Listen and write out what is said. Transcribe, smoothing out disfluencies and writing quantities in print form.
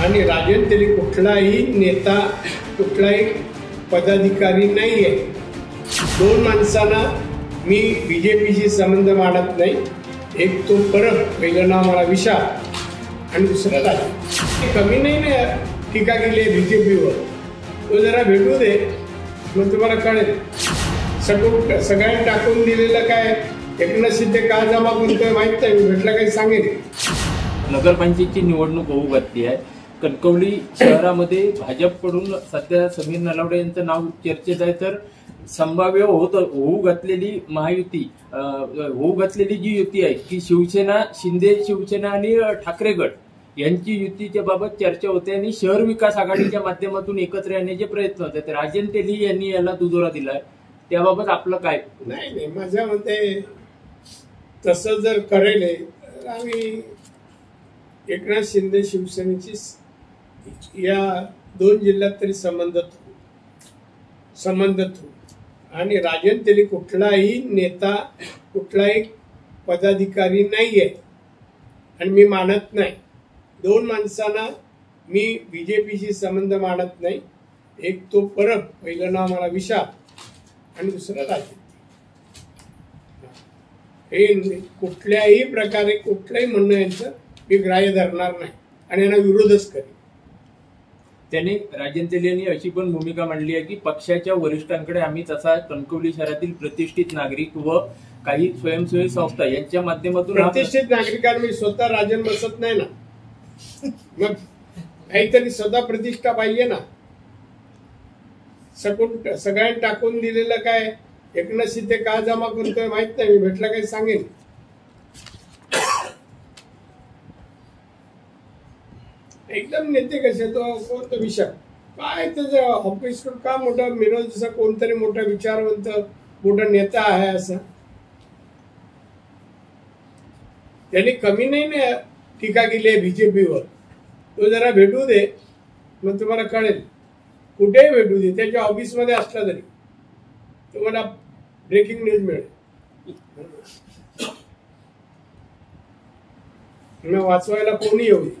आणि राजन तरी कुठलाही नेता कुठलाही पदाधिकारी नाही आहे। दोन माणसांना मी बीजेपीशी संबंध मानत नाही। एक तो परब, पहिलं नाव मला विशाल आणि दुसरं राजन। कमी नाही ना टीका केली आहे बीजेपीवर, तो जरा भेटू दे मग तुम्हाला कळेल। सगळ्यांनी टाकून दिलेलं काय एकनाथ शिंदे का जमा करतोय माहित नाही, भेटला काही सांगेल। नगरपंचायतची निवडणूक होऊ घातली आहे। कणकवली शहरामध्ये भाजपकडून सध्या समीर नलावडे यांचं नाव चर्चेत आहे। तर संभाव्य होऊ घातलेली महायुती, होऊ घातलेली जी युती आहे की शिंदे शिवसेना आणि ठाकरे गट यांची युतीच्या बाबत चर्चा होते आणि शहर विकास आघाडीच्या माध्यमातून एकत्र येण्याचे प्रयत्न होते। तर राजन तेली यांनी याला दुजोरा दिलाय, त्याबाबत आपलं काय? नाही, माझ्या मते तसं जर करेल तर आम्ही एकनाथ शिंदे शिवसेनेची या दोन जिल्ह्यात तरी संबंधित हो आणि राजन तेली कुठलाही नेता कुठलाही पदाधिकारी नाही आहे आणि मी मानत नाही। दोन माणसांना मी बीजेपीशी संबंध मानत नाही। एक तो परब, पहिलं नाव मला विशाल आणि दुसरं राजन। हे कुठल्याही प्रकारे कुठल्याही म्हणणं यांचं मी ग्राह्य धरणार नाही आणि यांना विरोधच करेन। त्यांनी राजन तेली यांनी अशी पण भूमिका मांडली आहे की पक्षाच्या वरिष्ठांकडे आम्ही तसा कणकवली शहरातील प्रतिष्ठित नागरिक व काही स्वयंसेवी संस्था यांच्या माध्यमातून प्रतिष्ठित नागरिकांना मी स्वतः राजन बसत नाही ना, मग काहीतरी सदा प्रतिष्ठा पाहिजे ना। सगळ्यांनी टाकून दिलेलं काय एकनाथ शिंदे का जमा करतोय माहित नाही, मी भेटला काही सांगेन। एकदम नेते कसे तो कोणतं विषय काय त्याचं ऑफिस का मोठा मिरज जसा कोणतरी मोठा विचारवंत मोठा नेता आहे असं त्यांनी कमी नाही ना टीका केली आहे बीजेपीवर, तो जरा भेटू दे मग तुम्हाला कळेल। कुठेही भेटू दे, त्याच्या ऑफिसमध्ये असला तरी तुम्हाला ब्रेकिंग न्यूज मिळेल। वाचवायला कोणी येऊ दे।